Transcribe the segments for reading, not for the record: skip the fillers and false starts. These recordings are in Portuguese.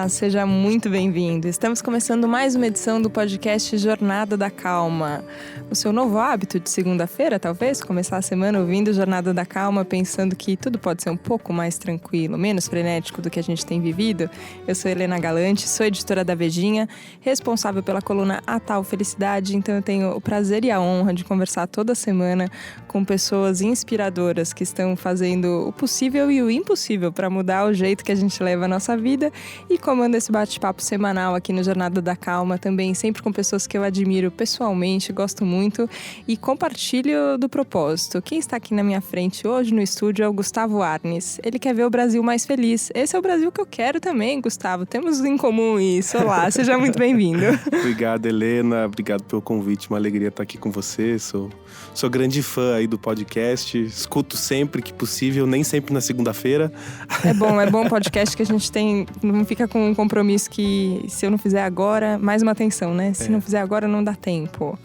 Olá, seja muito bem-vindo. Estamos começando mais uma edição do podcast Jornada da Calma. O seu novo hábito de segunda-feira, talvez, começar a semana ouvindo Jornada da Calma, pensando que tudo pode ser um pouco mais tranquilo, menos frenético do que a gente tem vivido. Eu sou Helena Galante, sou editora da Vejinha, responsável pela coluna A Tal Felicidade, então eu tenho o prazer e a honra de conversar toda semana com pessoas inspiradoras que estão fazendo o possível e o impossível para mudar o jeito que a gente leva a nossa vida, e comando esse bate-papo semanal aqui no Jornada da Calma, também sempre com pessoas que eu admiro pessoalmente, gosto muito e compartilho do propósito. Quem está aqui na minha frente hoje no estúdio é o Gustavo Arnes. Ele quer ver o Brasil mais feliz. Esse é o Brasil que eu quero também, Gustavo. Temos em comum isso. Olá, seja muito bem-vindo. Obrigado, Helena. Obrigado pelo convite. Uma alegria estar aqui com você. Sou grande fã aí do podcast. Escuto sempre que possível, nem sempre na segunda-feira. É bom podcast que a gente tem, não fica com um compromisso que se eu não fizer agora, mais uma atenção, né? Se não fizer agora, não dá tempo.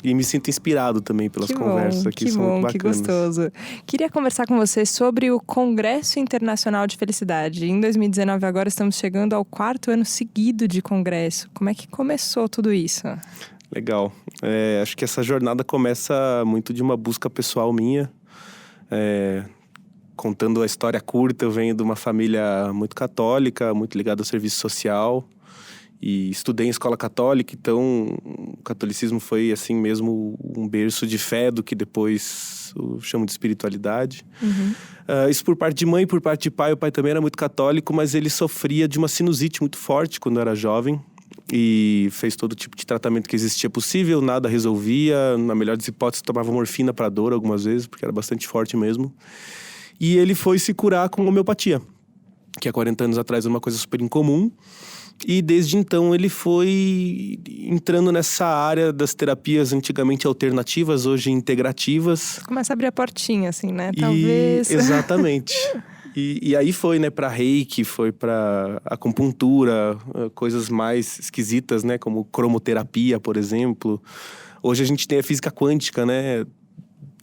E me sinto inspirado também pelas conversas aqui, são muito bacanas. Que gostoso. Queria conversar com você sobre o Congresso Internacional de Felicidade. Em 2019, agora estamos chegando ao 4º ano seguido de congresso. Como é que começou tudo isso? Legal. Acho que essa jornada começa muito de uma busca pessoal minha. Contando a história curta, eu venho de uma família muito católica, muito ligada ao serviço social. E estudei em escola católica, então o catolicismo foi assim mesmo um berço de fé do que depois eu chamo de espiritualidade. Isso por parte de mãe, por parte de pai. O pai também era muito católico, mas ele sofria de uma sinusite muito forte quando era jovem. E fez todo tipo de tratamento que existia possível, nada resolvia. Na melhor das hipóteses, tomava morfina para dor algumas vezes, porque era bastante forte mesmo. E ele foi se curar com homeopatia, que há 40 anos atrás era uma coisa super incomum. E desde então ele foi entrando nessa área das terapias antigamente alternativas, hoje integrativas. Começa a abrir a portinha, assim, né? Talvez. Exatamente. E aí foi, né, pra reiki, foi pra acupuntura, coisas mais esquisitas, né, como cromoterapia, por exemplo. Hoje a gente tem a física quântica, né,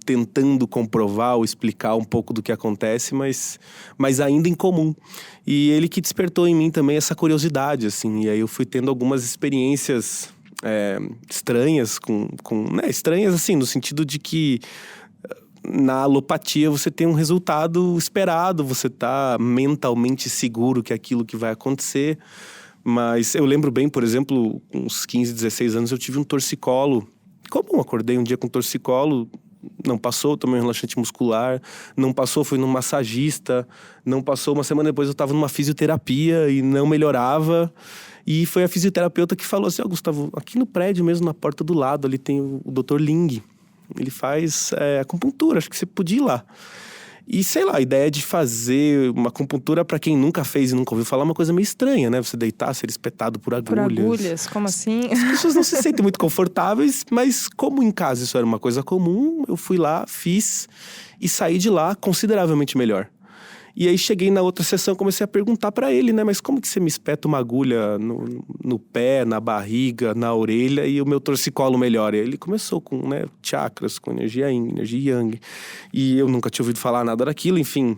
tentando comprovar ou explicar um pouco do que acontece, mas ainda em comum. E ele que despertou em mim também essa curiosidade, assim. E aí eu fui tendo algumas experiências estranhas, estranhas assim, no sentido de que na alopatia você tem um resultado esperado, você tá mentalmente seguro que é aquilo que vai acontecer. Mas eu lembro bem, por exemplo, uns 15, 16 anos eu tive um torcicolo. Comum, acordei um dia com torcicolo, não passou, tomei um relaxante muscular, não passou, fui num massagista, não passou, uma semana depois eu estava numa fisioterapia e não melhorava. E foi a fisioterapeuta que falou assim: Gustavo, aqui no prédio mesmo, na porta do lado, ali tem o Dr. Ling. Ele faz acupuntura, acho que você podia ir lá. E sei lá, a ideia de fazer uma acupuntura para quem nunca fez e nunca ouviu falar é uma coisa meio estranha, né? Você deitar, ser espetado por agulhas. Por agulhas? Como assim? As pessoas não se sentem muito confortáveis, mas como em casa isso era uma coisa comum, eu fui lá, fiz e saí de lá consideravelmente melhor. E aí cheguei na outra sessão, comecei a perguntar pra ele, né? Mas como que você me espeta uma agulha no pé, na barriga, na orelha e o meu torcicolo melhora? E ele começou com, né, chakras, com energia yin, energia yang. E eu nunca tinha ouvido falar nada daquilo, enfim.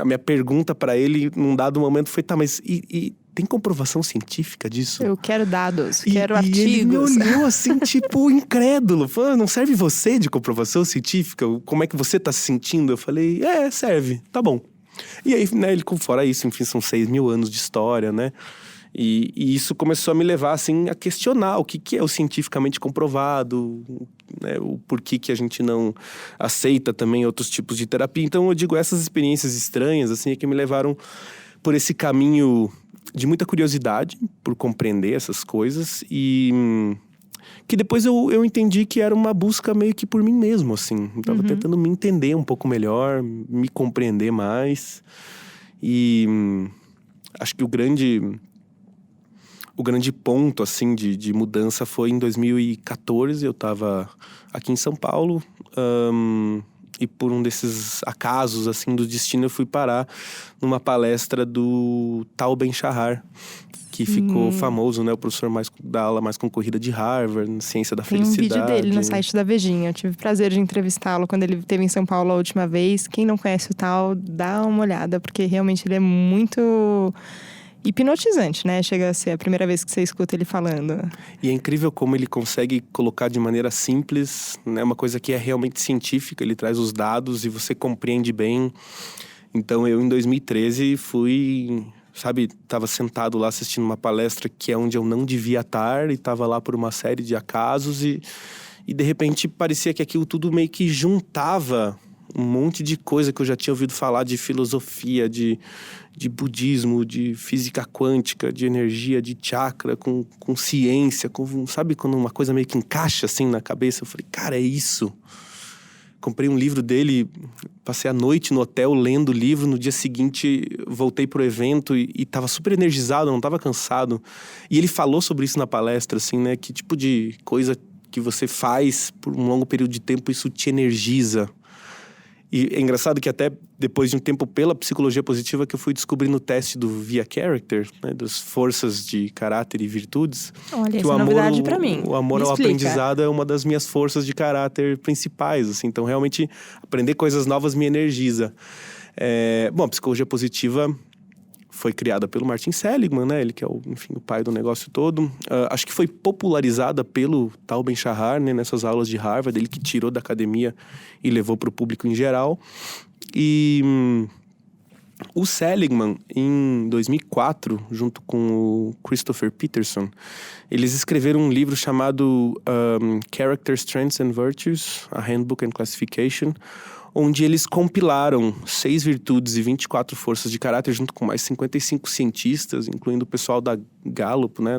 A minha pergunta pra ele, num dado momento, foi: tá, mas e tem comprovação científica disso? Eu quero dados, quero artigos. E ele me olhou assim, tipo, incrédulo. Falou: não serve você de comprovação científica? Como é que você tá se sentindo? Eu falei: serve, tá bom. E aí, né, ele, fora isso, enfim, são 6.000 anos de história, né? E isso começou a me levar, assim, a questionar o que é o cientificamente comprovado, né? O porquê que a gente não aceita também outros tipos de terapia. Então, eu digo, essas experiências estranhas, assim, é que me levaram por esse caminho de muita curiosidade, por compreender essas coisas e que depois eu entendi que era uma busca meio que por mim mesmo, assim. Eu tava tentando me entender um pouco melhor, me compreender mais. E acho que o grande ponto, assim, de mudança foi em 2014. Eu tava aqui em São Paulo. E por um desses acasos, assim, do destino, eu fui parar numa palestra do Tal Ben-Shahar, que ficou famoso, né? O professor da aula mais concorrida de Harvard, Ciência da Felicidade. Tem um vídeo dele no site da Vejinha. Eu tive o prazer de entrevistá-lo quando ele esteve em São Paulo a última vez. Quem não conhece o Tal, dá uma olhada, porque realmente ele é muito hipnotizante, né? Chega a ser a primeira vez que você escuta ele falando. E é incrível como ele consegue colocar de maneira simples, né? Uma coisa que é realmente científica, ele traz os dados e você compreende bem. Então eu, em 2013, estava sentado lá assistindo uma palestra que é onde eu não devia estar, e estava lá por uma série de acasos e de repente parecia que aquilo tudo meio que juntava um monte de coisa que eu já tinha ouvido falar, de filosofia, de budismo, de física quântica, de energia, de chakra, com ciência, sabe quando uma coisa meio que encaixa assim na cabeça? Eu falei, cara, é isso. Comprei um livro dele, passei a noite no hotel lendo o livro, no dia seguinte voltei pro evento e tava super energizado, não tava cansado. E ele falou sobre isso na palestra, assim, né? Que tipo de coisa que você faz por um longo período de tempo, isso te energiza. E é engraçado que até depois de um tempo pela psicologia positiva que eu fui descobrindo o teste do Via Character, né, das forças de caráter e virtudes. Olha, que essa é novidade pra mim. O amor ao aprendizado é uma das minhas forças de caráter principais, assim. Então, realmente, aprender coisas novas me energiza. Bom, a psicologia positiva foi criada pelo Martin Seligman, né? Ele que é o pai do negócio todo. Acho que foi popularizada pelo Tal Ben-Shahar, né? Nessas aulas de Harvard, ele que tirou da academia e levou para o público em geral. E o Seligman, em 2004, junto com o Christopher Peterson, eles escreveram um livro chamado Character Strengths and Virtues, a Handbook and Classification, onde eles compilaram 6 virtudes e 24 forças de caráter, junto com mais 55 cientistas, incluindo o pessoal da Gallup, né,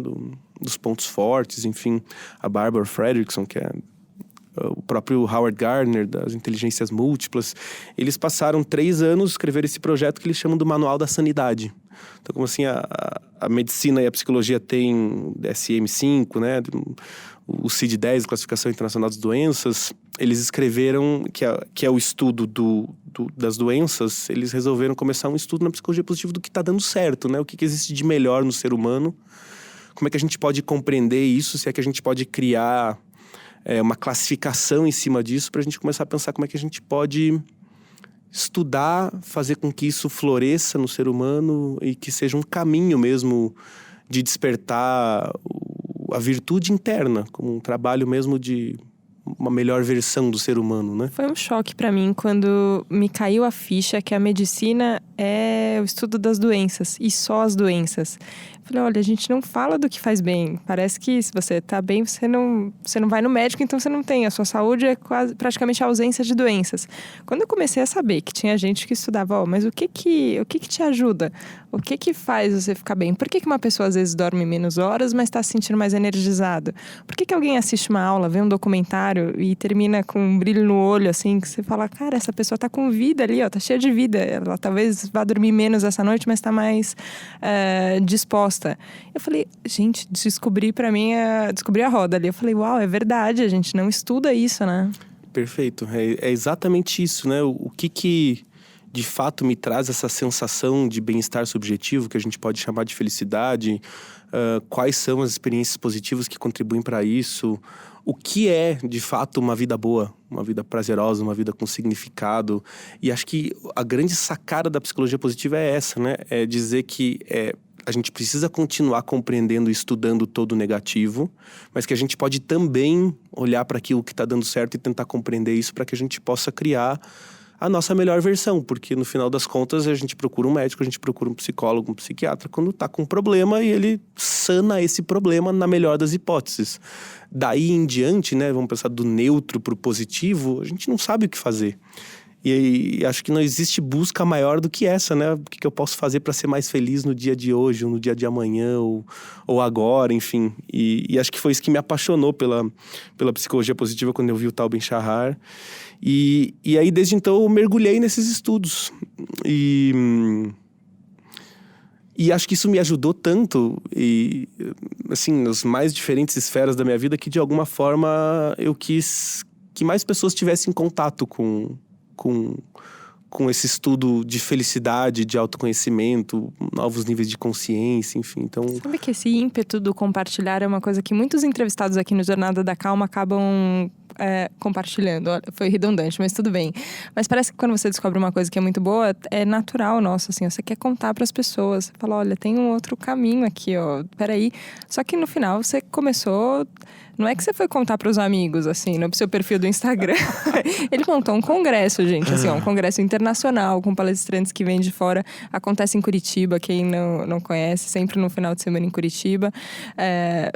dos pontos fortes, enfim, a Barbara Fredrickson, que é o próprio Howard Gardner, das inteligências múltiplas. Eles passaram 3 anos escrever esse projeto que eles chamam do Manual da Sanidade. Então, como assim, a medicina e a psicologia têm DSM-5, né, o CID-10, Classificação Internacional das Doenças, eles escreveram, que é o estudo das doenças, eles resolveram começar um estudo na psicologia positiva do que está dando certo, né? O que existe de melhor no ser humano, como é que a gente pode compreender isso, se é que a gente pode criar uma classificação em cima disso, para a gente começar a pensar como é que a gente pode estudar, fazer com que isso floresça no ser humano e que seja um caminho mesmo de despertar a virtude interna, como um trabalho mesmo de uma melhor versão do ser humano, né? Foi um choque para mim quando me caiu a ficha que a medicina é o estudo das doenças e só as doenças. Falei, olha, a gente não fala do que faz bem. Parece que se você tá bem, você não vai no médico, então você não tem. A sua saúde é praticamente a ausência de doenças. Quando eu comecei a saber que tinha gente que estudava, mas o que te ajuda? O que faz você ficar bem? Por que uma pessoa às vezes dorme menos horas, mas está se sentindo mais energizado? Por que alguém assiste uma aula, vê um documentário e termina com um brilho no olho, assim, que você fala, cara, essa pessoa tá com vida ali, ó, tá cheia de vida. Ela talvez vá dormir menos essa noite, mas tá mais disposta. Eu falei, gente, descobri a roda ali. Eu falei, uau, é verdade, a gente não estuda isso, né? Perfeito, é exatamente isso, né? O que de fato me traz essa sensação de bem-estar subjetivo, que a gente pode chamar de felicidade, quais são as experiências positivas que contribuem para isso, o que é de fato uma vida boa, uma vida prazerosa, uma vida com significado. E acho que a grande sacada da psicologia positiva é essa, né? É dizer que a gente precisa continuar compreendendo e estudando todo o negativo, mas que a gente pode também olhar para aquilo que está dando certo e tentar compreender isso para que a gente possa criar a nossa melhor versão, porque no final das contas a gente procura um médico, a gente procura um psicólogo, um psiquiatra quando está com um problema e ele sana esse problema na melhor das hipóteses. Daí em diante, né, vamos pensar do neutro para o positivo, a gente não sabe o que fazer. E acho que não existe busca maior do que essa, né? O que eu posso fazer para ser mais feliz no dia de hoje, ou no dia de amanhã, ou agora, enfim. E acho que foi isso que me apaixonou pela psicologia positiva quando eu vi o Tal Ben-Shahar. E aí, desde então, eu mergulhei nesses estudos. E acho que isso me ajudou tanto, assim, nas mais diferentes esferas da minha vida, que de alguma forma eu quis que mais pessoas tivessem contato com com esse estudo de felicidade, de autoconhecimento, novos níveis de consciência, enfim. Então, sabe que esse ímpeto do compartilhar é uma coisa que muitos entrevistados aqui no Jornada da Calma acabam compartilhando. Olha, foi redundante, mas tudo bem. Mas parece que quando você descobre uma coisa que é muito boa, é natural, nossa, assim, você quer contar para as pessoas. Você fala, olha, tem um outro caminho aqui, ó, peraí. Só que no final você começou... Não é que você foi contar para os amigos, assim, no seu perfil do Instagram. Ele montou um congresso, gente, assim, ó, um congresso internacional, com palestrantes que vêm de fora. Acontece em Curitiba, quem não conhece, sempre no final de semana em Curitiba.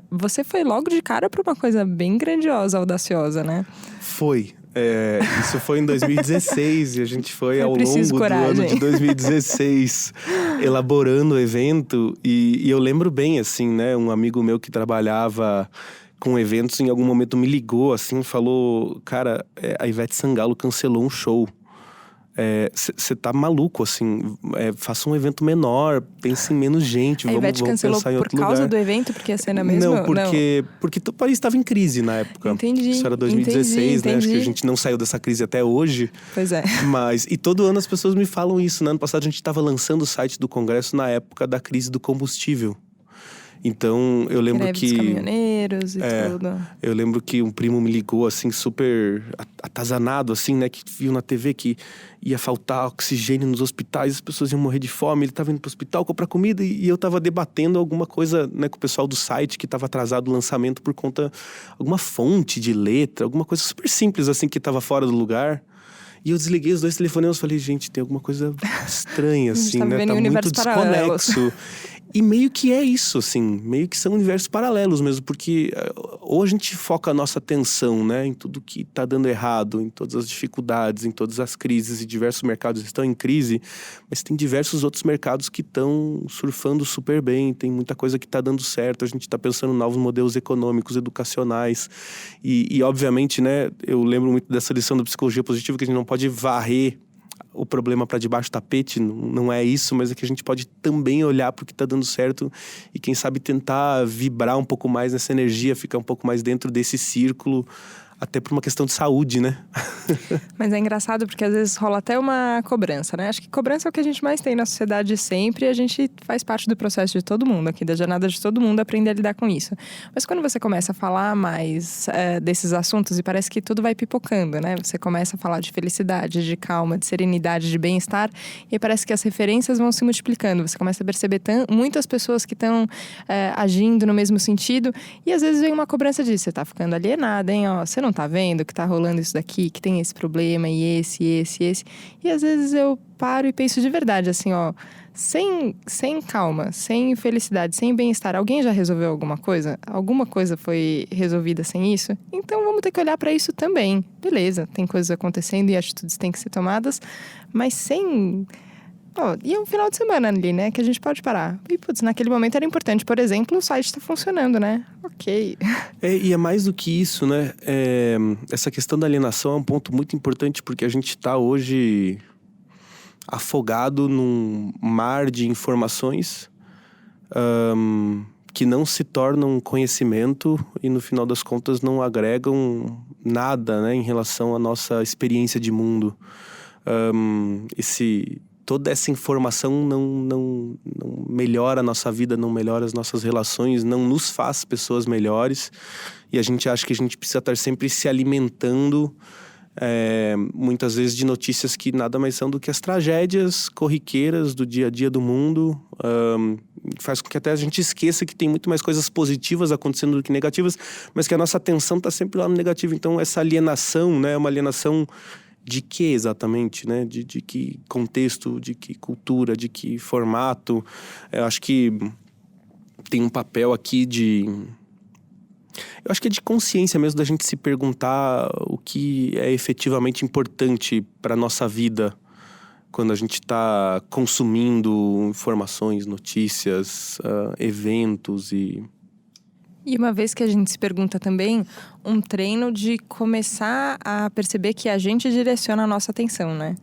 Você foi logo de cara para uma coisa bem grandiosa, audaciosa, né? Foi. Isso foi em 2016 e a gente foi ao longo coragem. do ano de 2016 elaborando o evento. E eu lembro bem, assim, né? Um amigo meu que trabalhava com eventos, em algum momento me ligou, assim, falou... Cara, a Ivete Sangalo cancelou um show. Você tá maluco, assim, faça um evento menor, pense em menos gente, vamos cancelou pensar em outro lugar. por causa do evento, porque a cena mesmo... Não, porque o país estava em crise na época. Entendi. Isso era 2016, entendi. né? Acho que a gente não saiu dessa crise até hoje. Pois é. E todo ano as pessoas me falam isso, né? Ano passado a gente estava lançando o site do Congresso na época da crise do combustível. Então, eu lembro Greve dos caminhoneiros e tudo. Eu lembro que um primo me ligou, assim, super atazanado, assim, né? Que viu na TV que ia faltar oxigênio nos hospitais, as pessoas iam morrer de fome. Ele estava indo pro hospital comprar comida e eu estava debatendo alguma coisa, né? Com o pessoal do site que estava atrasado o lançamento por conta... Alguma fonte de letra, alguma coisa super simples, assim, que estava fora do lugar. E eu desliguei os 2 telefonemas e falei, gente, tem alguma coisa estranha, assim, né? Tá muito desconexo. E meio que é isso, assim, meio que são universos paralelos mesmo, porque ou a gente foca a nossa atenção, né, em tudo que tá dando errado, em todas as dificuldades, em todas as crises, e diversos mercados estão em crise, mas tem diversos outros mercados que estão surfando super bem, tem muita coisa que tá dando certo, a gente tá pensando em novos modelos econômicos, educacionais, e obviamente, né, eu lembro muito dessa lição da psicologia positiva, que a gente não pode varrer o problema para debaixo do tapete, não é isso, mas é que a gente pode também olhar para o que está dando certo e quem sabe tentar vibrar um pouco mais nessa energia, ficar um pouco mais dentro desse círculo, até por uma questão de saúde, né? Mas é engraçado porque às vezes rola até uma cobrança, né? Acho que cobrança é o que a gente mais tem na sociedade sempre e a gente faz parte do processo de todo mundo aqui, da jornada de todo mundo, aprender a lidar com isso. Mas quando você começa a falar mais desses assuntos e parece que tudo vai pipocando, né? Você começa a falar de felicidade, de calma, de serenidade, de bem-estar e parece que as referências vão se multiplicando. Você começa a perceber muitas pessoas que estão agindo no mesmo sentido e às vezes vem uma cobrança disso. Você tá ficando alienada, hein? Ó, você não tá vendo que tá rolando isso daqui, que tem esse problema e esse. E às vezes eu paro e penso de verdade, assim, ó, sem calma, sem felicidade, sem bem-estar. Alguém já resolveu alguma coisa? Alguma coisa foi resolvida sem isso? Então vamos ter que olhar para isso também. Beleza, tem coisas acontecendo e atitudes têm que ser tomadas, mas sem... e é um final de semana ali, né? Que a gente pode parar. E, putz, naquele momento era importante. Por exemplo, o site está funcionando, né? Ok. E é mais do que isso, né? Essa questão da alienação é um ponto muito importante porque a gente está hoje afogado num mar de informações que não se tornam conhecimento e, no final das contas, não agregam nada, né? Em relação à nossa experiência de mundo. Toda essa informação não melhora a nossa vida, não melhora as nossas relações, não nos faz pessoas melhores. E a gente acha que a gente precisa estar sempre se alimentando, muitas vezes, de notícias que nada mais são do que as tragédias corriqueiras do dia a dia do mundo. Faz com que até a gente esqueça que tem muito mais coisas positivas acontecendo do que negativas, mas que a nossa atenção está sempre lá no negativo. Então, essa alienação, né, é uma alienação... De que exatamente, né? De que contexto, de que cultura, de que formato. Eu acho que tem um papel aqui eu acho que é de consciência mesmo da gente se perguntar o que é efetivamente importante para a nossa vida quando a gente está consumindo informações, notícias, eventos e... E uma vez que a gente se pergunta também, um treino de começar a perceber que a gente direciona a nossa atenção, né?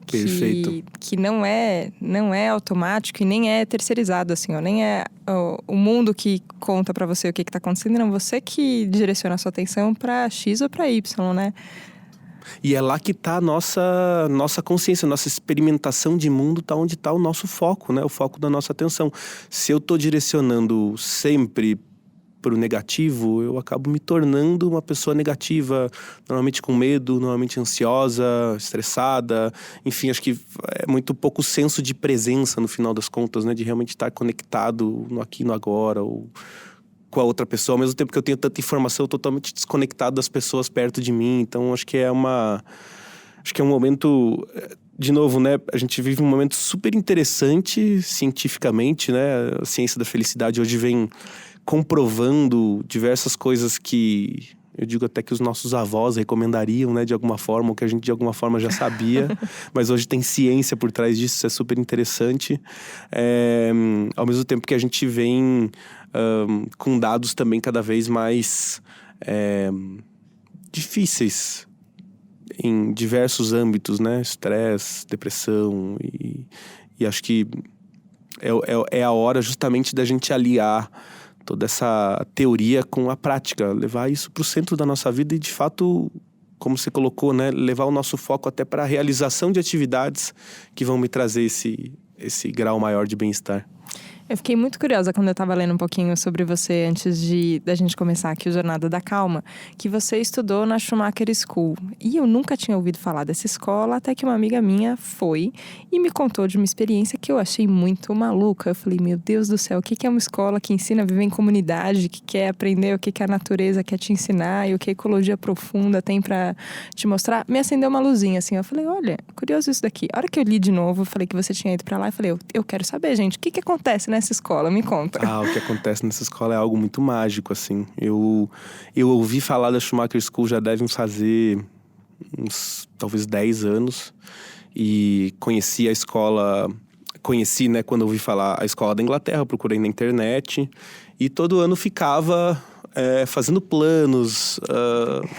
Perfeito. Que não é automático e nem é terceirizado, assim, ó. Nem é o mundo que conta pra você o que tá acontecendo, não. Você que direciona a sua atenção pra X ou pra Y, né? E é lá que está a nossa consciência, a nossa experimentação de mundo, está onde está o nosso foco, né? O foco da nossa atenção. Se eu estou direcionando sempre para o negativo, eu acabo me tornando uma pessoa negativa, normalmente com medo, normalmente ansiosa, estressada. Enfim, acho que é muito pouco senso de presença no final das contas, né? De realmente estar conectado no aqui e no agora, ou com a outra pessoa. Ao mesmo tempo que eu tenho tanta informação, eu tô totalmente desconectado das pessoas perto de mim. Então, acho que é um momento... De novo, né? A gente vive um momento super interessante cientificamente, né? A ciência da felicidade hoje vem comprovando diversas coisas que eu digo até que os nossos avós recomendariam, né, de alguma forma, ou que a gente de alguma forma já sabia, mas hoje tem ciência por trás disso, isso é super interessante. Ao mesmo tempo que a gente vem com dados também cada vez mais difíceis em diversos âmbitos, né, estresse, depressão, e acho que é a hora justamente da gente aliar toda essa teoria com a prática, levar isso para o centro da nossa vida e, de fato, como você colocou, né, levar o nosso foco até para a realização de atividades que vão me trazer esse grau maior de bem-estar. Eu fiquei muito curiosa quando eu estava lendo um pouquinho sobre você antes da gente começar aqui o Jornada da Calma, que você estudou na Schumacher School. E eu nunca tinha ouvido falar dessa escola, até que uma amiga minha foi e me contou de uma experiência que eu achei muito maluca. Eu falei, meu Deus do céu, o que é uma escola que ensina a viver em comunidade, que quer aprender o que a natureza quer te ensinar e o que a ecologia profunda tem para te mostrar? Me acendeu uma luzinha, assim. Eu falei, olha, curioso isso daqui. A hora que eu li de novo, eu falei que você tinha ido para lá, eu falei, eu quero saber, gente, o que acontece nessa escola? Me conta. O que acontece nessa escola é algo muito mágico, assim. Eu ouvi falar da Schumacher School já devem fazer uns, talvez 10 anos. E conheci a escola... Conheci, né, quando eu ouvi falar a escola da Inglaterra, procurei na internet. E todo ano ficava... fazendo planos,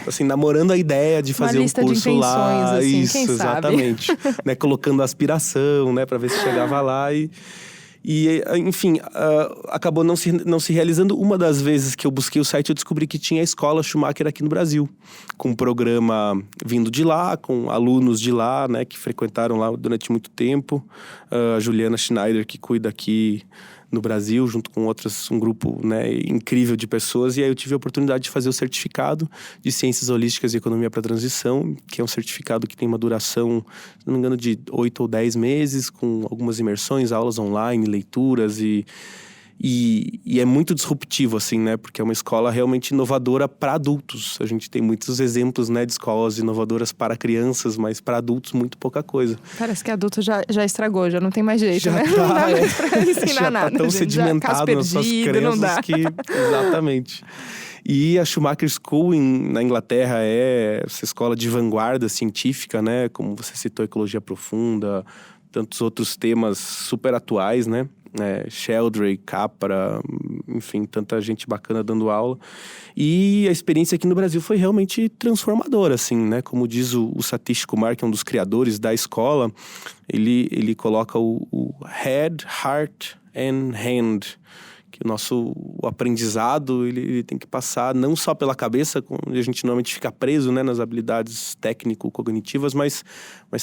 assim, namorando a ideia de fazer um curso lá. Assim, isso, exatamente. Né, colocando aspiração, né, para ver se chegava lá e enfim, acabou não se realizando. Uma das vezes que eu busquei o site, eu descobri que tinha a escola Schumacher aqui no Brasil, com um programa vindo de lá, com alunos de lá, né, que frequentaram lá durante muito tempo. A Juliana Schneider, que cuida aqui no Brasil, junto com um grupo, né, incrível de pessoas. E aí eu tive a oportunidade de fazer o certificado de Ciências Holísticas e Economia para a Transição, que é um certificado que tem uma duração, se não me engano, de 8 ou 10 meses, com algumas imersões, aulas online, leituras e é muito disruptivo, assim, né? Porque é uma escola realmente inovadora para adultos. A gente tem muitos exemplos, né, de escolas inovadoras para crianças, mas para adultos muito pouca coisa. Parece que adulto já estragou, já não tem mais jeito, já né? Tá, não dá mais pra ensinar já nada. Tá tão sedimentado nas suas crenças não dá. que... Exatamente. E a Schumacher School na Inglaterra é essa escola de vanguarda científica, né? Como você citou, ecologia profunda, tantos outros temas super atuais, né? Sheldrake, Capra, enfim, tanta gente bacana dando aula. E a experiência aqui no Brasil foi realmente transformadora, assim, né? Como diz o Satish Kumar, que é um dos criadores da escola, ele coloca o head, heart and hand, que o aprendizado ele tem que passar não só pela cabeça, onde a gente normalmente fica preso, né, nas habilidades técnico-cognitivas, mas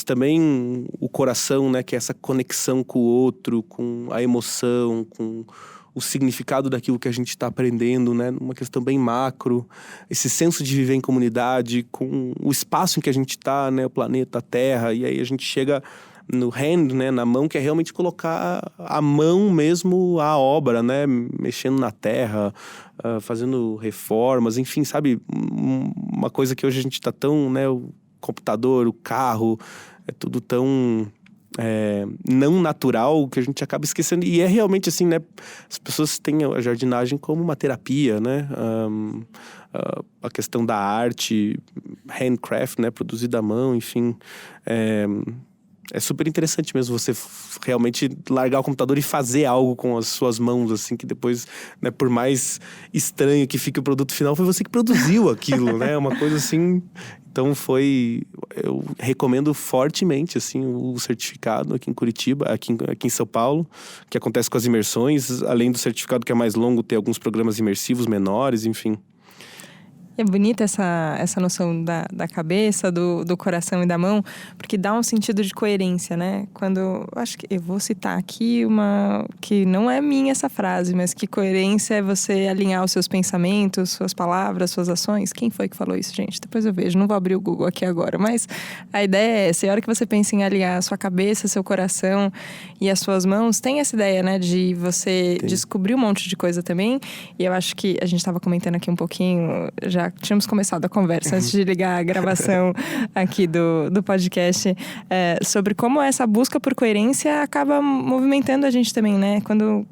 também o coração, né, que é essa conexão com o outro, com a emoção, com o significado daquilo que a gente está aprendendo, né, uma questão bem macro, esse senso de viver em comunidade, com o espaço em que a gente está, né, o planeta, a Terra, e aí a gente chega no hand, né, na mão, que é realmente colocar a mão mesmo à obra, né, mexendo na terra, fazendo reformas, enfim, sabe, uma coisa que hoje a gente tá tão, né, o computador, o carro, é tudo tão não natural que a gente acaba esquecendo. E é realmente assim, né, as pessoas têm a jardinagem como uma terapia, né, a questão da arte, handcraft, né, produzida à mão, enfim, é super interessante mesmo você realmente largar o computador e fazer algo com as suas mãos, assim, que depois, né, por mais estranho que fique o produto final, foi você que produziu aquilo, né? Uma coisa assim. Então eu recomendo fortemente, assim, o certificado aqui em Curitiba, aqui em São Paulo, que acontece com as imersões, além do certificado que é mais longo, tem alguns programas imersivos menores, enfim. É bonita essa noção da cabeça, do coração e da mão, porque dá um sentido de coerência, né? Acho que eu vou citar aqui uma que não é minha essa frase, mas que coerência é você alinhar os seus pensamentos, suas palavras, suas ações. Quem foi que falou isso, gente? Depois eu vejo, não vou abrir o Google aqui agora, mas a ideia é essa. A hora que você pensa em alinhar a sua cabeça, seu coração e as suas mãos, tem essa ideia, né, de você descobrir um monte de coisa também. E eu acho que a gente estava comentando aqui um pouquinho, já tínhamos começado a conversa antes de ligar a gravação aqui do podcast, sobre como essa busca por coerência acaba movimentando a gente também, né? Quando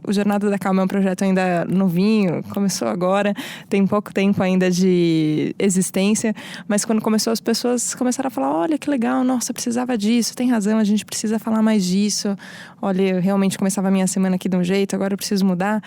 o Jornada da Calma é um projeto ainda novinho, começou agora, tem pouco tempo ainda de existência, mas quando começou, as pessoas começaram a falar: olha que legal, nossa, precisava disso, tem razão, a gente precisa falar mais disso. Olha, eu realmente começava a minha semana aqui de um jeito, agora eu preciso mudar.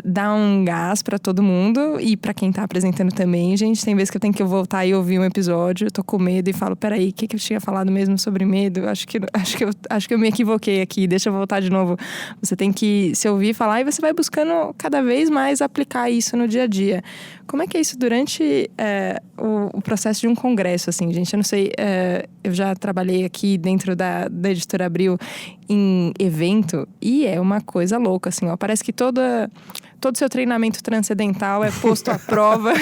Dá um gás para todo mundo e para quem tá apresentando também, gente. Tem vezes que eu tenho que voltar e ouvir um episódio, eu tô com medo e falo: peraí, o que eu tinha falado mesmo sobre medo? Acho que eu me equivoquei aqui, deixa eu voltar de novo. Você tem que se ouvir falar e você vai buscando cada vez mais aplicar isso no dia a dia. Como é que é isso durante o processo de um congresso, assim, gente? Eu não sei, eu já trabalhei aqui dentro da Editora Abril em evento e é uma coisa louca, assim, ó. Parece que todo seu treinamento transcendental é posto à prova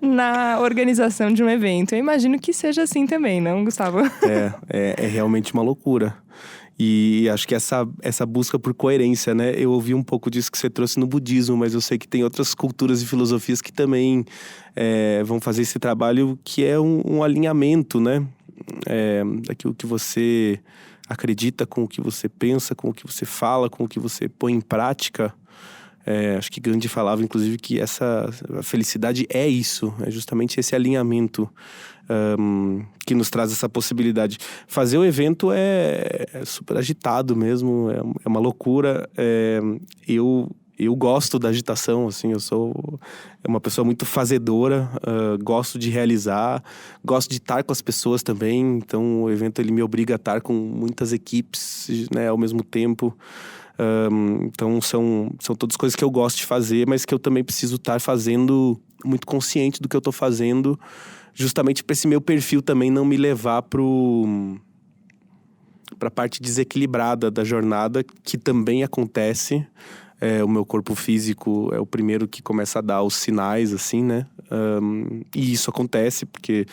na organização de um evento. Eu imagino que seja assim também, não, Gustavo? É realmente uma loucura. E acho que essa busca por coerência, né? Eu ouvi um pouco disso que você trouxe no budismo, mas eu sei que tem outras culturas e filosofias que também vão fazer esse trabalho, que é um alinhamento, né? Daquilo que você acredita com o que você pensa, com o que você fala, com o que você põe em prática. Acho que Gandhi falava, inclusive, que a felicidade é isso, é justamente esse alinhamento que nos traz essa possibilidade. Fazer o evento é super agitado mesmo, é uma loucura. Eu gosto da agitação, assim, eu sou uma pessoa muito fazedora, gosto de realizar, gosto de estar com as pessoas também. Então o evento ele me obriga a estar com muitas equipes, né, ao mesmo tempo. Então são todas coisas que eu gosto de fazer, mas que eu também preciso estar fazendo muito consciente do que eu estou fazendo, justamente para esse meu perfil também não me levar para a parte desequilibrada da jornada, que também acontece. O meu corpo físico é o primeiro que começa a dar os sinais, assim, né? E isso acontece porque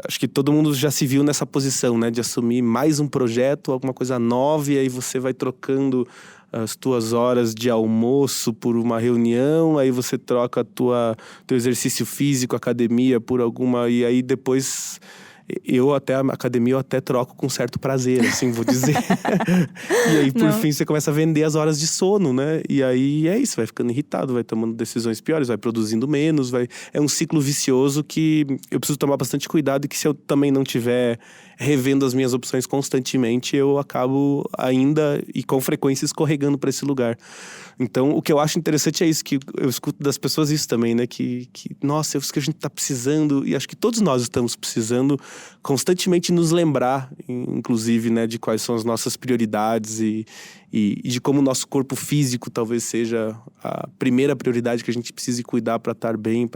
acho que todo mundo já se viu nessa posição, né? De assumir mais um projeto, alguma coisa nova, e aí você vai trocando as tuas horas de almoço por uma reunião, aí você troca teu exercício físico, academia, por alguma... E aí depois... a academia eu até troco com certo prazer, assim, vou dizer. E aí, por fim, você começa a vender as horas de sono, né? E aí é isso, vai ficando irritado, vai tomando decisões piores, vai produzindo menos, é um ciclo vicioso que eu preciso tomar bastante cuidado, e que se eu também não tiver revendo as minhas opções constantemente, eu acabo ainda e com frequência escorregando para esse lugar. Então, o que eu acho interessante é isso, que eu escuto das pessoas isso também, né? Que nossa, é isso que a gente tá precisando, e acho que todos nós estamos precisando constantemente nos lembrar, inclusive, né? De quais são as nossas prioridades e de como o nosso corpo físico talvez seja a primeira prioridade que a gente precise cuidar para estar bem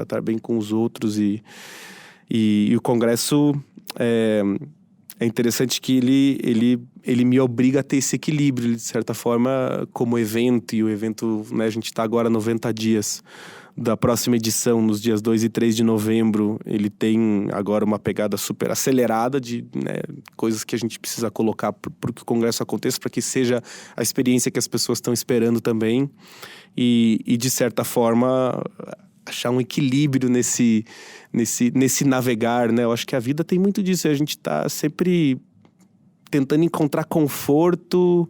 com os outros. E o Congresso... É interessante que ele me obriga a ter esse equilíbrio, de certa forma, como evento. E o evento, né, a gente está agora 90 dias da próxima edição, nos dias 2 e 3 de novembro. Ele tem agora uma pegada super acelerada de, né, coisas que a gente precisa colocar para que o Congresso aconteça, para que seja a experiência que as pessoas estão esperando também. E de certa forma... achar um equilíbrio nesse navegar, né? Eu acho que a vida tem muito disso. A gente tá sempre tentando encontrar conforto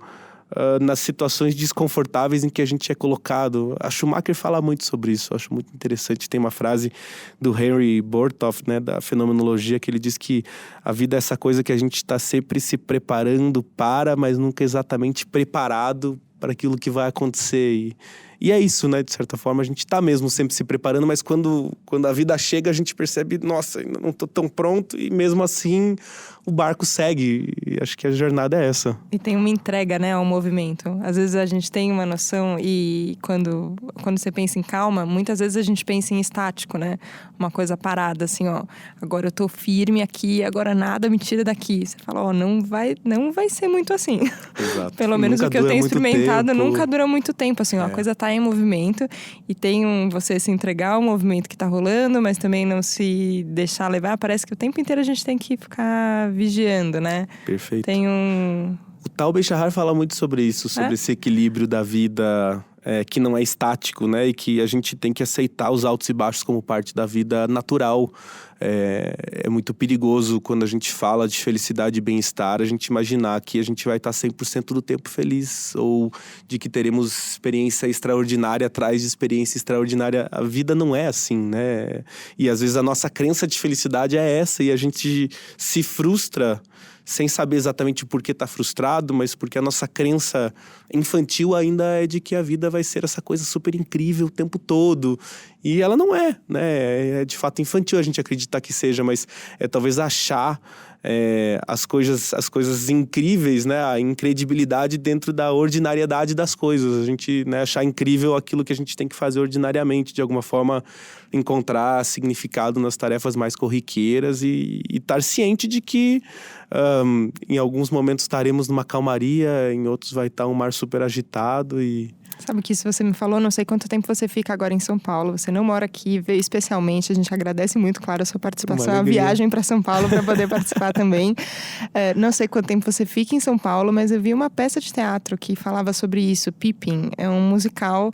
nas situações desconfortáveis em que a gente é colocado. A Schumacher fala muito sobre isso. Eu acho muito interessante. Tem uma frase do Henry Bortoff, né, da fenomenologia, que ele diz que a vida é essa coisa que a gente está sempre se preparando para, mas nunca exatamente preparado para aquilo que vai acontecer. E é isso, né? De certa forma, a gente tá mesmo sempre se preparando, mas quando a vida chega, a gente percebe, nossa, ainda não tô tão pronto, e mesmo assim o barco segue. E acho que a jornada é essa. E tem uma entrega, né, ao movimento. Às vezes a gente tem uma noção e quando você pensa em calma, muitas vezes a gente pensa em estático, né? Uma coisa parada, assim, ó. Agora eu tô firme aqui, agora nada me tira daqui. Você fala, ó, não vai ser muito assim. Exato. Pelo menos Nunca o que eu tenho experimentado tempo. nunca dura muito tempo, assim, ó. A coisa tá em movimento e tem você se entregar ao movimento que tá rolando, mas também não se deixar levar. Parece que o tempo inteiro a gente tem que ficar vigiando, né? Perfeito. Tem um... O Tal Ben-Shahar fala muito sobre isso, sobre esse equilíbrio da vida que não é estático, né? E que a gente tem que aceitar os altos e baixos como parte da vida natural. É muito perigoso quando a gente fala de felicidade e bem-estar, a gente imaginar que a gente vai estar 100% do tempo feliz, ou de que teremos experiência extraordinária atrás de experiência extraordinária. A vida não é assim, né? E às vezes a nossa crença de felicidade é essa, e a gente se frustra sem saber exatamente por que está frustrado, mas porque a nossa crença infantil ainda é de que a vida vai ser essa coisa super incrível o tempo todo. E ela não é, né? É de fato infantil a gente acreditar que seja, mas é talvez achar as coisas incríveis, né? A incredibilidade dentro da ordinariedade das coisas. A gente, né, achar incrível aquilo que a gente tem que fazer ordinariamente, de alguma forma encontrar significado nas tarefas mais corriqueiras e estar ciente de que em alguns momentos estaremos numa calmaria, em outros vai estar um mar super agitado e... Sabe que isso você me falou, não sei quanto tempo você fica agora em São Paulo, você não mora aqui, veio especialmente, a gente agradece muito, claro, a sua participação, a viagem para São Paulo para poder participar também. Não sei quanto tempo você fica em São Paulo, mas eu vi uma peça de teatro que falava sobre isso, Pippin, é um musical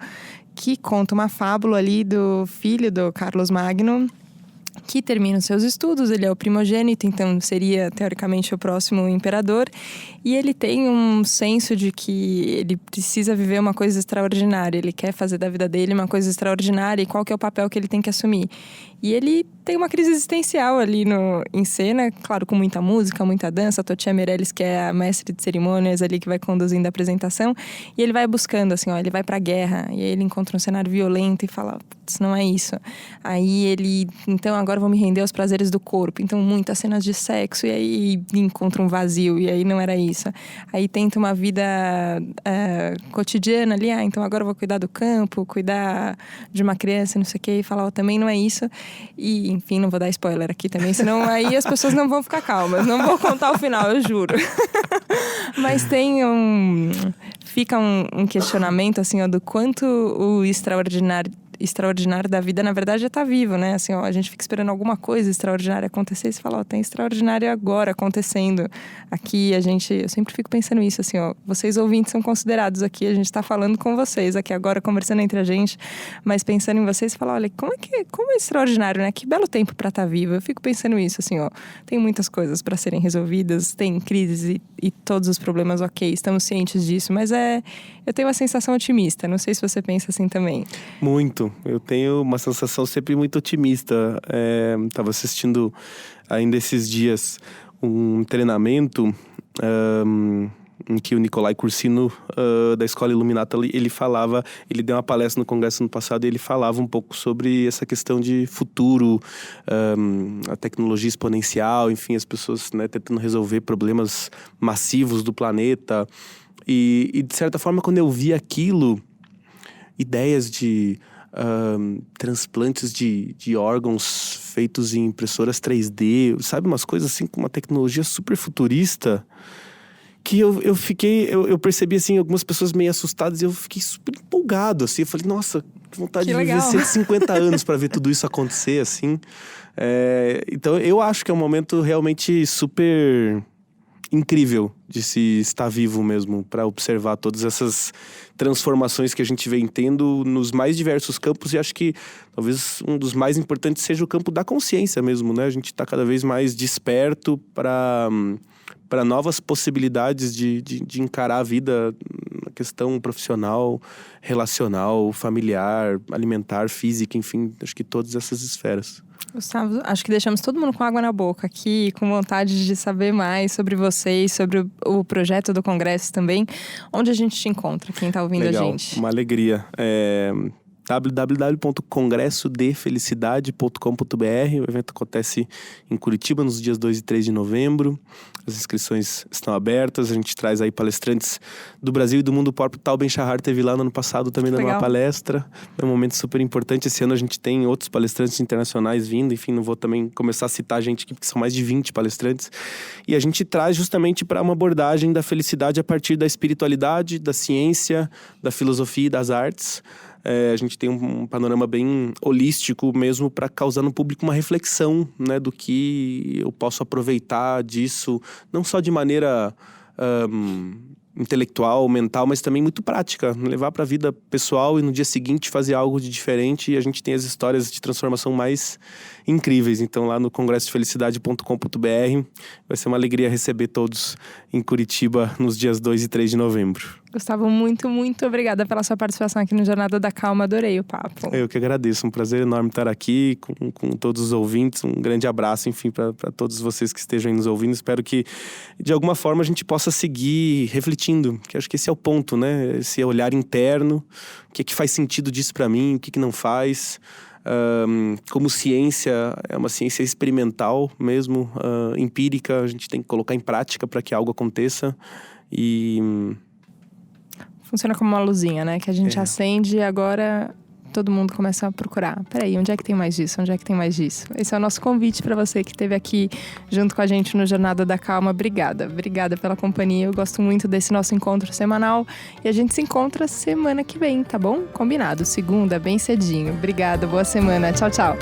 que conta uma fábula ali do filho do Carlos Magno, que termina os seus estudos, ele é o primogênito, então seria teoricamente o próximo imperador, e ele tem um senso de que ele precisa viver uma coisa extraordinária, ele quer fazer da vida dele uma coisa extraordinária, e qual que é o papel que ele tem que assumir. E ele tem uma crise existencial ali em cena, claro, com muita música, muita dança, a Totia Meirelles, que é a mestre de cerimônias ali, que vai conduzindo a apresentação, e ele vai buscando, assim, ó, ele vai pra guerra, e aí ele encontra um cenário violento e fala, putz, não é isso. Aí ele, então agora eu vou me render aos prazeres do corpo, então muitas cenas de sexo, e aí encontra um vazio, e aí não era isso. Aí tenta uma vida cotidiana ali, então agora eu vou cuidar do campo, cuidar de uma criança, não sei o quê, e fala, também não é isso. E, enfim, não vou dar spoiler aqui também, senão aí as pessoas não vão ficar calmas. Não vou contar o final, eu juro. Mas tem fica um questionamento, assim, ó, do quanto o extraordinário da vida, na verdade, já tá vivo, né? Assim, ó, a gente fica esperando alguma coisa extraordinária acontecer e você fala, ó, tem extraordinário agora acontecendo aqui. Eu sempre fico pensando isso, assim, ó, vocês ouvintes são considerados aqui, a gente tá falando com vocês aqui agora, conversando entre a gente, mas pensando em vocês, fala, olha, como é extraordinário, né? Que belo tempo pra estar vivo. Eu fico pensando isso, assim, ó, tem muitas coisas pra serem resolvidas, tem crises e todos os problemas, ok, estamos cientes disso, mas eu tenho uma sensação otimista, não sei se você pensa assim também. Muito. Eu tenho uma sensação sempre muito otimista. Estava assistindo ainda esses dias um treinamento em que o Nicolai Cursino, da Escola Illuminata, ele deu uma palestra no Congresso no passado e ele falava um pouco sobre essa questão de futuro, a tecnologia exponencial, enfim, as pessoas, né, tentando resolver problemas massivos do planeta. E de certa forma, quando eu vi aquilo, ideias de transplantes de órgãos feitos em impressoras 3D, sabe? Umas coisas assim com uma tecnologia super futurista, que eu percebi, assim, algumas pessoas meio assustadas e eu fiquei super empolgado, assim. Eu falei, nossa, que vontade de viver 150 anos para ver tudo isso acontecer, assim. Então, eu acho que é um momento realmente super incrível de se estar vivo mesmo, para observar todas essas transformações que a gente vem tendo nos mais diversos campos, e acho que talvez um dos mais importantes seja o campo da consciência mesmo, né? A gente está cada vez mais desperto para novas possibilidades de encarar a vida questão profissional, relacional, familiar, alimentar, física, enfim, acho que todas essas esferas. Gustavo, acho que deixamos todo mundo com água na boca aqui, com vontade de saber mais sobre vocês, sobre o projeto do Congresso também. Onde a gente te encontra, quem está ouvindo Legal, a gente? Uma alegria. www.congressodefelicidade.com.br. O evento acontece em Curitiba nos dias 2 e 3 de novembro. As inscrições estão abertas. A gente traz aí palestrantes do Brasil e do mundo. O próprio Tal Ben-Shahar esteve lá no ano passado também dando uma palestra. É um momento super importante. Esse ano a gente tem outros palestrantes internacionais vindo. Enfim, não vou também começar a citar a gente aqui, porque são mais de 20 palestrantes. E a gente traz justamente para uma abordagem da felicidade a partir da espiritualidade, da ciência, da filosofia e das artes. A gente tem um panorama bem holístico mesmo para causar no público uma reflexão, né, do que eu posso aproveitar disso, não só de maneira intelectual, mental, mas também muito prática, levar para a vida pessoal e no dia seguinte fazer algo de diferente. E a gente tem as histórias de transformação mais incríveis. Então lá no congressodefelicidade.com.br vai ser uma alegria receber todos em Curitiba nos dias 2 e 3 de novembro. Gustavo, muito, muito obrigada pela sua participação aqui no Jornada da Calma. Adorei o papo. Eu que agradeço. Um prazer enorme estar aqui com todos os ouvintes. Um grande abraço, enfim, para todos vocês que estejam aí nos ouvindo. Espero que, de alguma forma, a gente possa seguir refletindo. Que acho que esse é o ponto, né? Esse olhar interno. O que é que faz sentido disso para mim? O que é que não faz? Como ciência, é uma ciência experimental mesmo, empírica. A gente tem que colocar em prática para que algo aconteça. E... funciona como uma luzinha, né? Que a gente acende e agora todo mundo começa a procurar. Peraí, onde é que tem mais disso? Onde é que tem mais disso? Esse é o nosso convite para você que esteve aqui junto com a gente no Jornada da Calma. Obrigada. Obrigada pela companhia. Eu gosto muito desse nosso encontro semanal. E a gente se encontra semana que vem, tá bom? Combinado. Segunda, bem cedinho. Obrigada. Boa semana. Tchau, tchau.